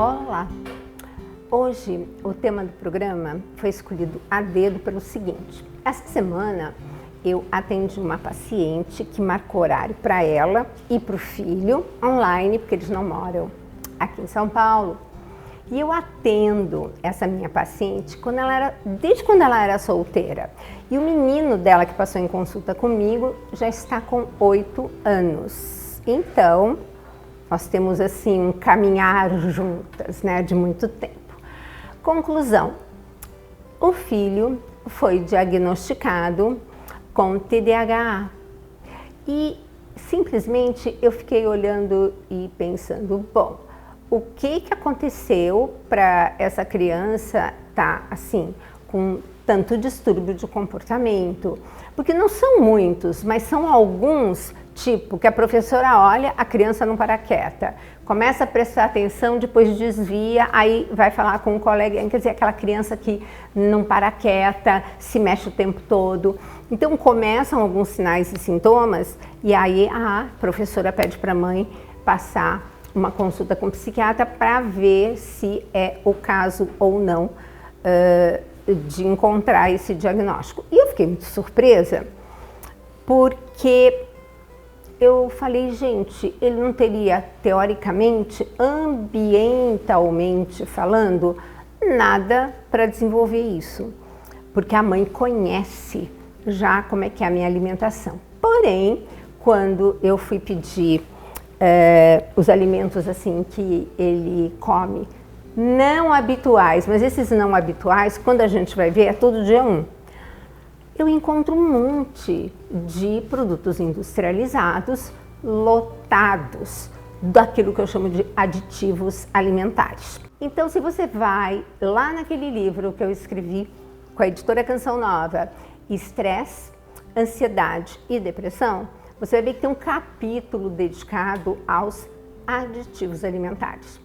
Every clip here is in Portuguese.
Olá! Hoje o tema do programa foi escolhido a dedo pelo seguinte: essa semana eu atendi uma paciente que marcou horário para ela e para o filho online, porque eles não moram aqui em São Paulo. E eu atendo essa minha paciente desde quando ela era solteira. E o menino dela que passou em consulta comigo já está com 8 anos. Então, nós temos assim um caminhar juntas, né, de muito tempo. Conclusão: o filho foi diagnosticado com TDAH. E simplesmente eu fiquei olhando e pensando, bom, o que aconteceu para essa criança estar assim, com tanto distúrbio de comportamento? Porque não são muitos, mas são alguns, tipo, que a professora olha, a criança não para quieta, começa a prestar atenção, depois desvia, aí vai falar com o colega, quer dizer, aquela criança que não para quieta, se mexe o tempo todo. Então começam alguns sinais e sintomas, e aí a professora pede para a mãe passar uma consulta com o psiquiatra para ver se é o caso ou não de encontrar esse diagnóstico. E eu fiquei muito surpresa, porque eu falei, gente, ele não teria, teoricamente, ambientalmente falando, nada para desenvolver isso, porque a mãe conhece já como é que é a minha alimentação. Porém, quando eu fui pedir os alimentos assim que ele come, não habituais, mas esses não habituais, quando a gente vai ver, é todo dia um. Eu encontro um monte de produtos industrializados, lotados daquilo que eu chamo de aditivos alimentares. Então, se você vai lá naquele livro que eu escrevi com a editora Canção Nova, Estresse, Ansiedade e Depressão, você vai ver que tem um capítulo dedicado aos aditivos alimentares.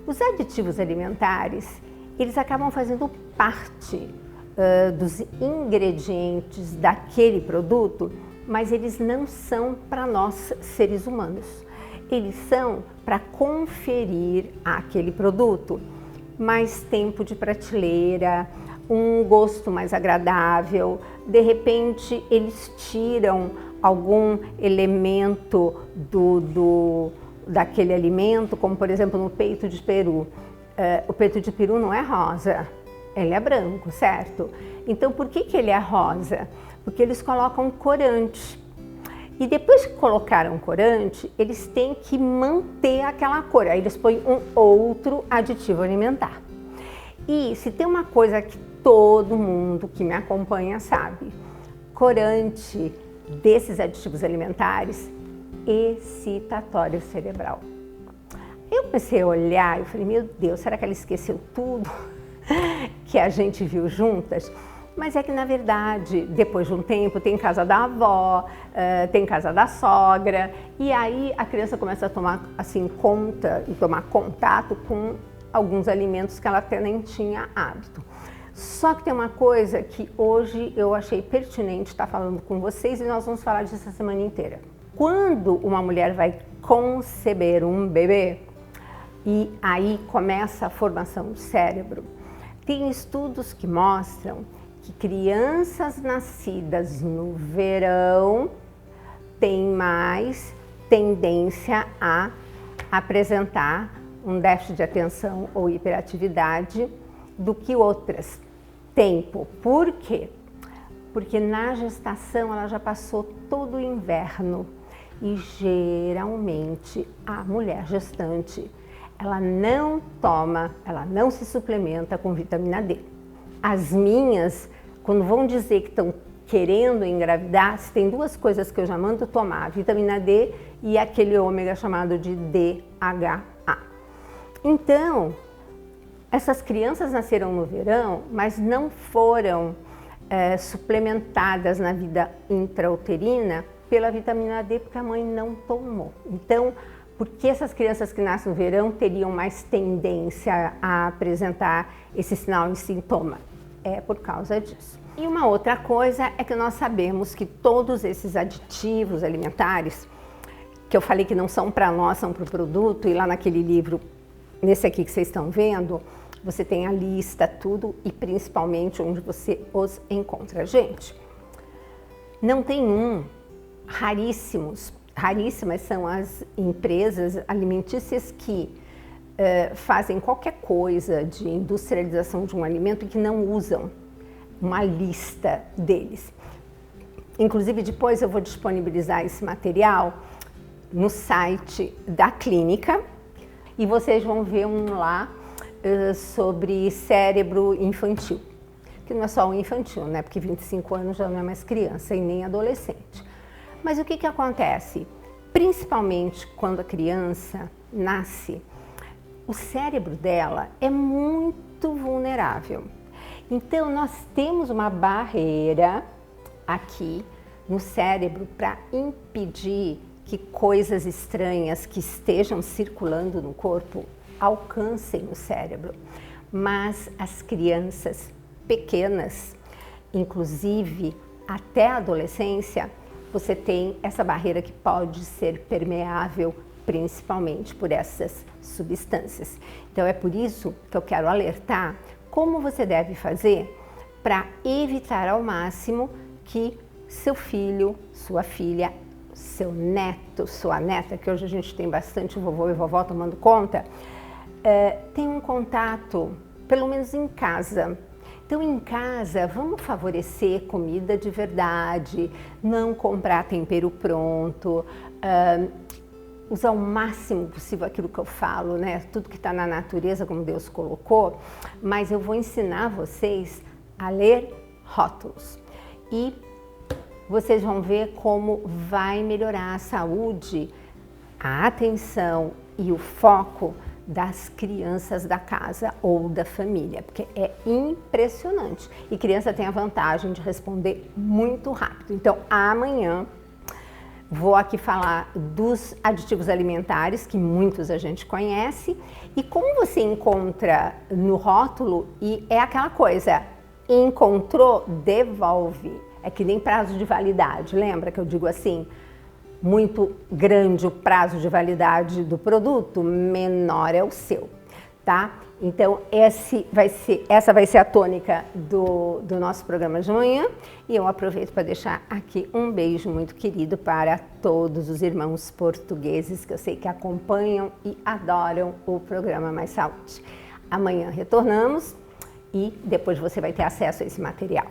Os aditivos alimentares, eles acabam fazendo parte dos ingredientes daquele produto, mas eles não são para nós seres humanos. Eles são para conferir àquele produto mais tempo de prateleira, um gosto mais agradável. De repente, eles tiram algum elemento daquele alimento, como por exemplo no peito de peru. O peito de peru não é rosa, ele é branco, certo? Então por que ele é rosa? Porque eles colocam corante. E depois que colocaram corante, eles têm que manter aquela cor, aí eles põem um outro aditivo alimentar. E se tem uma coisa que todo mundo que me acompanha sabe, corante desses aditivos alimentares, excitatório cerebral. Eu comecei a olhar e falei, meu Deus, será que ela esqueceu tudo que a gente viu juntas? Mas é que na verdade, depois de um tempo, tem casa da avó, tem casa da sogra, e aí a criança começa a tomar assim conta e tomar contato com alguns alimentos que ela até nem tinha hábito. Só que tem uma coisa que hoje eu achei pertinente estar falando com vocês e nós vamos falar disso a semana inteira. Quando uma mulher vai conceber um bebê e aí começa a formação do cérebro, tem estudos que mostram que crianças nascidas no verão têm mais tendência a apresentar um déficit de atenção ou hiperatividade do que outras. Tempo. Por quê? Porque na gestação ela já passou todo o inverno e geralmente a mulher gestante ela não toma, ela não se suplementa com vitamina D. As minhas, quando vão dizer que estão querendo engravidar, tem duas coisas que eu já mando tomar, vitamina D e aquele ômega chamado de DHA. Então, essas crianças nasceram no verão, mas não foram suplementadas na vida intrauterina pela vitamina D, porque a mãe não tomou. Então, por que essas crianças que nascem no verão teriam mais tendência a apresentar esse sinal e sintoma? É por causa disso. E uma outra coisa é que nós sabemos que todos esses aditivos alimentares, que eu falei que não são para nós, são para o produto, e lá naquele livro nesse aqui que vocês estão vendo, você tem a lista, tudo e principalmente onde você os encontra. Gente, não tem raríssimas são as empresas alimentícias que fazem qualquer coisa de industrialização de um alimento e que não usam uma lista deles. Inclusive, depois eu vou disponibilizar esse material no site da clínica e vocês vão ver lá sobre cérebro infantil, que não é só o infantil, né? Porque 25 anos já não é mais criança e nem adolescente. Mas o que acontece? Principalmente quando a criança nasce, o cérebro dela é muito vulnerável. Então, nós temos uma barreira aqui no cérebro para impedir que coisas estranhas que estejam circulando no corpo alcancem o cérebro. Mas as crianças pequenas, inclusive até a adolescência, você tem essa barreira que pode ser permeável principalmente por essas substâncias. Então é por isso que eu quero alertar como você deve fazer para evitar ao máximo que seu filho, sua filha, seu neto, sua neta, que hoje a gente tem bastante vovô e vovó tomando conta, tenha um contato, pelo menos em casa. Então, em casa, vamos favorecer comida de verdade, não comprar tempero pronto, usar o máximo possível aquilo que eu falo, né? Tudo que está na natureza, como Deus colocou, mas eu vou ensinar vocês a ler rótulos. E vocês vão ver como vai melhorar a saúde, a atenção e o foco das crianças da casa ou da família, porque é impressionante. E criança tem a vantagem de responder muito rápido. Então, amanhã vou aqui falar dos aditivos alimentares, que muitos a gente conhece, e como você encontra no rótulo, e é aquela coisa, encontrou, devolve. É que nem prazo de validade, lembra que eu digo assim? Muito grande o prazo de validade do produto, menor é o seu, tá? Então, essa vai ser a tônica do nosso programa de manhã e eu aproveito para deixar aqui um beijo muito querido para todos os irmãos portugueses que eu sei que acompanham e adoram o programa Mais Saúde. Amanhã retornamos e depois você vai ter acesso a esse material.